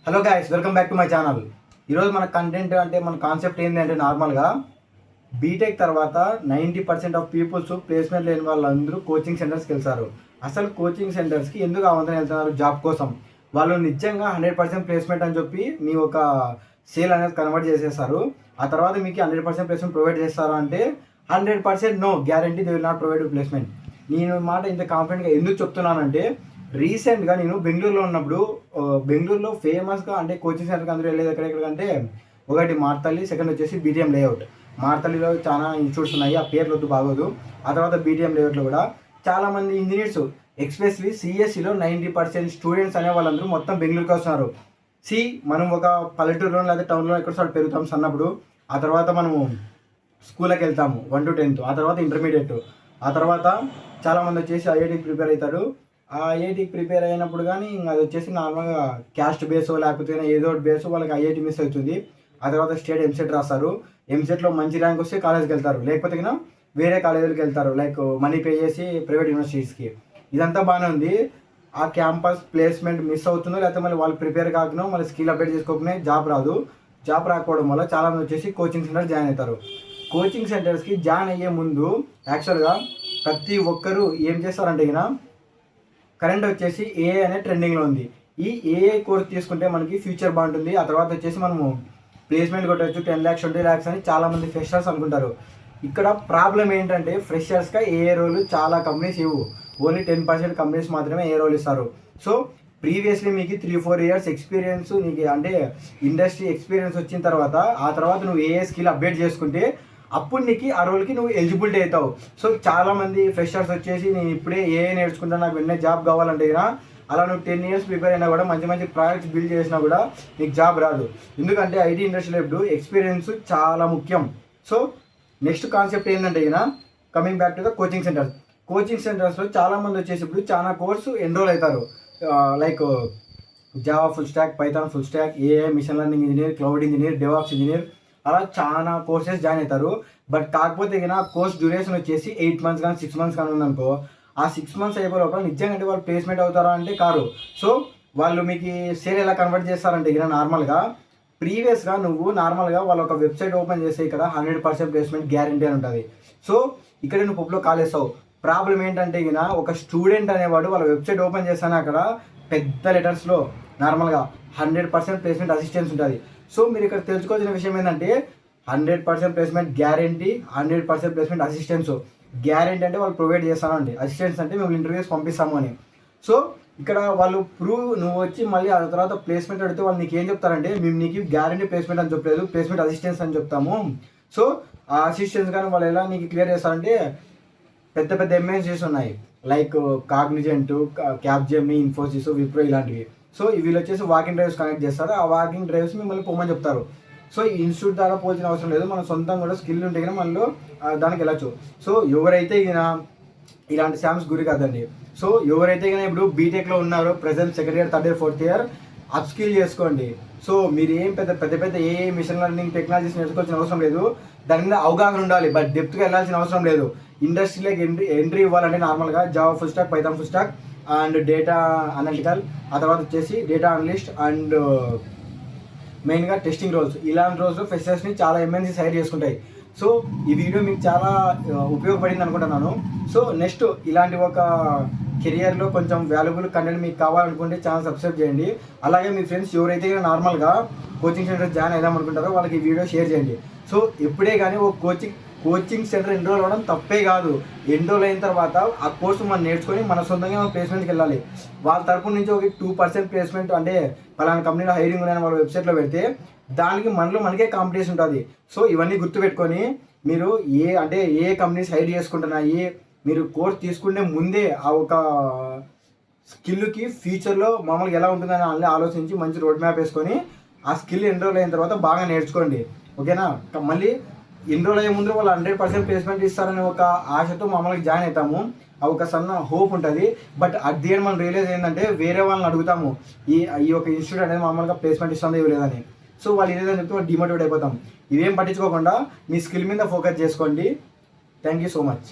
Hello guys, welcome back to my channel. ఈరోజు మన content అంటే మన కాన్సెప్ట్ ఏంటి అంటే నార్మల్గా బీటెక్ తర్వాత 90% ఆఫ్ పీపుల్స్ ప్లేస్మెంట్ లేని వాళ్ళందరూ కోచింగ్ సెంటర్స్కి వెళ్తారు. అసలు కోచింగ్ సెంటర్స్కి ఎందుకు ఆవంతరం వెళ్తున్నారు? జాబ్ కోసం. వాళ్ళు నిజంగా 100% ప్లేస్మెంట్ అని చెప్పి మీ ఒక సేల్ అనేది కన్వర్ట్ చేసేస్తారు. ఆ తర్వాత మీకు 100% ప్లేస్మెంట్ ప్రొవైడ్ చేస్తారు అంటే 100% no guarantee they will not provide placement. నేను మాట ఇంత కాన్ఫిడెంట్గా ఎందుకు చెప్తున్నానంటే రీసెంట్గా నేను బెంగళూరులో ఉన్నప్పుడు బెంగళూరులో ఫేమస్గా అంటే కోచింగ్ సెంటర్కి అందరూ వెళ్ళేది ఎక్కడెక్కడికంటే ఒకటి మార్తల్లి, సెకండ్ వచ్చేసి బీటీఎం లేఅవుట్. మార్తల్లిలో చాలా ఇన్స్టిట్యూట్స్ ఉన్నాయి, ఆ పేర్లు వద్దు బాగోదు. ఆ తర్వాత బీటీఎం లేఅవుట్లో కూడా చాలామంది ఇంజనీర్స్ ఎక్స్పెషలీ సిఎస్సిలో 90% స్టూడెంట్స్ అనే వాళ్ళందరూ మొత్తం బెంగళూరుకి వస్తున్నారు. మనం ఒక పల్లెటూరులో లేదా టౌన్లో ఎక్కడ చోట పెరుగుతాం అన్నప్పుడు ఆ తర్వాత మనము స్కూల్కి వెళ్తాము 1 to 10th, ఆ తర్వాత ఇంటర్మీడియట్, ఆ తర్వాత చాలామంది వచ్చేసి ఐఐటీకి ప్రిపేర్ అవుతారు. ఆ ఐఐటీకి ప్రిపేర్ అయినప్పుడు కానీ అది వచ్చేసి నార్మల్గా క్యాస్ట్ బేస్ లేకపోతే ఏదో ఒకటి బేస్ వాళ్ళకి ఐఐటీ మిస్ అవుతుంది. ఆ తర్వాత స్టేట్ ఎంసెట్ రాస్తారు. ఎంసెట్లో మంచి ర్యాంక్ వస్తే కాలేజ్కి వెళ్తారు, లేకపోతే వేరే కాలేజీలకు వెళ్తారు, లైక్ మనీ పే చేసి ప్రైవేట్ యూనివర్సిటీస్కి. ఇదంతా బాగానే ఉంది. ఆ క్యాంపస్ ప్లేస్మెంట్ మిస్ అవుతుందో లేకపోతే మళ్ళీ వాళ్ళు ప్రిపేర్ కాకనో మళ్ళీ స్కిల్ అప్డేట్ చేసుకోకనే జాబ్ రాదు. జాబ్ రాకపోవడం వల్ల చాలామంది వచ్చేసి కోచింగ్ సెంటర్ జాయిన్ అవుతారు. కోచింగ్ సెంటర్స్కి జాయిన్ అయ్యే ముందు యాక్చువల్గా ప్రతి ఒక్కరూ ఏం చేస్తారంటే కరెంట్ వచ్చేసి ఏఐ అనే ట్రెండింగ్లో ఉంది. ఈ ఏఐ కోర్స్ తీసుకుంటే మనకి ఫ్యూచర్ బాగుంటుంది. ఆ తర్వాత వచ్చేసి మనము ప్లేస్మెంట్ కొట్టవచ్చు 10 lakhs 20 lakhs అని చాలామంది ఫ్రెషర్స్ అనుకుంటారు. ఇక్కడ ప్రాబ్లం ఏంటంటే ఫ్రెషర్స్గా ఏఐ రోలు చాలా కంపెనీస్ ఇవ్వు, ఓన్లీ 10% కంపెనీస్ మాత్రమే ఏ రోల్ ఇస్తారు. సో ప్రీవియస్లీ మీకు 3-4 years ఎక్స్పీరియన్స్, నీకు అంటే ఇండస్ట్రీ ఎక్స్పీరియన్స్ వచ్చిన తర్వాత ఆ తర్వాత నువ్వు ఏఐ స్కిల్ అప్డేట్ చేసుకుంటే అప్పుడు నీకు ఆ రోల్కి నువ్వు ఎలిజిబిలిటీ అవుతావు. సో చాలామంది ఫ్రెషర్స్ వచ్చేసి నేను ఇప్పుడే ఏఐ నేర్చుకుంటా, నాకు వెంటనే జాబ్ కావాలంటే అలా నువ్వు 10 years ప్రిపేర్ అయినా కూడా మంచి మంచి ప్రాజెక్ట్స్ బిల్డ్ చేసినా కూడా నీకు జాబ్ రాదు. ఎందుకంటే ఐటీ ఇండస్ట్రీలో ఇప్పుడు ఎక్స్పీరియన్స్ చాలా ముఖ్యం. సో నెక్స్ట్ కాన్సెప్ట్ ఏంటంటే coming back to the coaching centers. Coaching సెంటర్స్లో చాలామంది వచ్చేసి ఇప్పుడు చాలా కోర్సు ఎన్రోల్ అవుతారు, like Java full stack, Python full stack, AI, machine learning engineer, cloud engineer, DevOps engineer, అలా చాలా కోర్సెస్ జాయిన్ అవుతారు. బట్ కాకపోతే కోర్స్ డ్యూరేషన్ వచ్చేసి 8 months కానీ 6 months కానీ ఉందనుకో, ఆ 6 months అయిపోయే లోపల నిజంగా వాళ్ళు ప్లేస్మెంట్ అవుతారా అంటే కారు. సో వాళ్ళు మీకు సేల్ ఎలా కన్వర్ట్ చేస్తారంటే నార్మల్గా ప్రీవియస్గా నువ్వు నార్మల్గా వాళ్ళ ఒక వెబ్సైట్ ఓపెన్ చేస్తే ఇక్కడ 100% ప్లేస్మెంట్ గ్యారంటీ అని ఉంటుంది. సో ఇక్కడ నువ్వు పప్పులో కాల్ వేస్తావు. ప్రాబ్లం ఏంటంటే ఒక స్టూడెంట్ అనేవాడు వాళ్ళ వెబ్సైట్ ఓపెన్ చేస్తానే అక్కడ పెద్ద లెటర్స్లో నార్మల్గా 100% ప్లేస్మెంట్ అసిస్టెన్స్ ఉంటుంది. సో మీరు ఇక్కడ తెలుసుకోవాల్సిన విషయం ఏంటంటే 100% placement guarantee, 100% placement assistance. Guarantee అంటే వాళ్ళు ప్రొవైడ్ చేస్తానండి, అసిస్టెన్స్ అంటే మేము ఇంటర్వ్యూస్ పంపిస్తాము అని. సో ఇక్కడ వాళ్ళు నువ్వు వచ్చి మళ్ళీ ఆ తర్వాత ప్లేస్మెంట్ అడిగితే వాళ్ళు నీకు ఏం చెప్తారంటే మేము నీకు గ్యారంటీ ప్లేస్మెంట్ అని చెప్పలేదు, ప్లేస్మెంట్ అసిస్టెన్స్ అని చెప్తాము. సో ఆ అసిస్టెన్స్ కానీ వాళ్ళు ఎలా నీకు క్లియర్ చేస్తారంటే పెద్ద పెద్ద ఎంఎన్సీస్ ఉన్నాయి, like Cognizant, Capgemini, Infosys, Wipro ఇలాంటివి. సో వీళ్ళు వచ్చేసి వాకింగ్ డ్రైవ్స్ కనెక్ట్ చేస్తారు. ఆ వాకింగ్ డ్రైవ్స్ మిమ్మల్ని పొమ్మని చెప్తారు. సో ఈ ఇన్స్టిట్యూట్ ద్వారా పోల్చిన అవసరం లేదు, మనం సొంతంగా కూడా స్కిల్ ఉంటే మనలో దానికి వెళ్ళచ్చు. సో ఎవరైతే ఇలాంటి శామ్స్ గురి కాదండి. సో ఎవరైతే ఇప్పుడు బీటెక్లో ఉన్నారో present 2nd year 3rd year 4th year up skill చేసుకోండి. సో మీరు ఏం పెద్ద ఏ మిషన్ లెర్నింగ్ టెక్నాలజీస్ నేర్చుకోవాల్సిన అవసరం లేదు, దాని మీద అవగాహన ఉండాలి, బట్ డెప్త్గా వెళ్ళాల్సిన అవసరం లేదు. ఇండస్ట్రీలోకి ఎంట్రీ ఇవ్వాలంటే నార్మల్గా Java full stack, Python full stock and data analytical, ఆ తర్వాత వచ్చేసి డేటా అనలిస్ట్ అండ్ మెయిన్గా టెస్టింగ్ రోల్స్, ఇలాంటి రోల్స్లో ఫ్రెషర్స్ని చాలా ఎంఎన్సీస్ హైర్ చేసుకుంటాయి. సో ఈ వీడియో మీకు చాలా ఉపయోగపడింది అనుకుంటున్నాను. సో నెక్స్ట్ ఇలాంటి ఒక కెరియర్లో కొంచెం వాల్యుబుల్ కంటెంట్ మీకు కావాలనుకుంటే ఛానల్ సబ్స్క్రైబ్ చేయండి. అలాగే మీ ఫ్రెండ్స్ ఎవరైతే నార్మల్గా కోచింగ్ సెంటర్ జాయిన్ అయిదామనుకుంటారో వాళ్ళకి ఈ వీడియో షేర్ చేయండి. సో ఎప్పుడే కానీ ఒక కోచింగ్ సెంటర్ ఎన్రోల్ అవ్వడం తప్పే కాదు. ఎన్రోల్ అయిన తర్వాత ఆ కోర్సు మనం నేర్చుకొని మన సొంతంగా మనం ప్లేస్మెంట్కి వెళ్ళాలి. వాళ్ళ తరపు నుంచి ఒక 2% ప్లేస్మెంట్ అంటే పలానా కంపెనీలో హైరింగ్ ఉన్నాయని వాళ్ళ వెబ్సైట్లో పెడితే దానికి మనకే కాంపిటీషన్ ఉంటుంది. సో ఇవన్నీ గుర్తుపెట్టుకొని మీరు ఏ కంపెనీస్ హైర్ చేసుకుంటున్నాయి, మీరు కోర్స్ తీసుకునే ముందే ఆ ఒక స్కిల్కి ఫ్యూచర్లో మామూలుగా ఎలా ఉంటుందని అన్నీ ఆలోచించి మంచి రోడ్ మ్యాప్ వేసుకొని ఆ స్కిల్ ఎన్రోల్ అయిన తర్వాత బాగా నేర్చుకోండి, ఓకేనా. మళ్ళీ ఎన్రోల్ అయ్యే ముందు వాళ్ళు 100% ప్లేస్మెంట్ ఇస్తారని ఒక ఆశతో మామూలుగా జాయిన్ అవుతాము, ఆ ఒక సన్న హోప్ ఉంటుంది. బట్ అట్ ది ఎండ్ మనం రియలైజ్ ఏంటంటే వేరే వాళ్ళని అడుగుతాము ఈ ఒక ఇన్స్టిట్యూట్ అనేది మామూలుగా ప్లేస్మెంట్ ఇస్తుందో ఇవ్వలేదని. సో వాళ్ళు ఇదేదని చెప్తే వాళ్ళు డిమోటివేట్ అయిపోతాం. ఇవేం పట్టించుకోకుండా మీ స్కిల్ మీద ఫోకస్ చేసుకోండి. Thank you so much.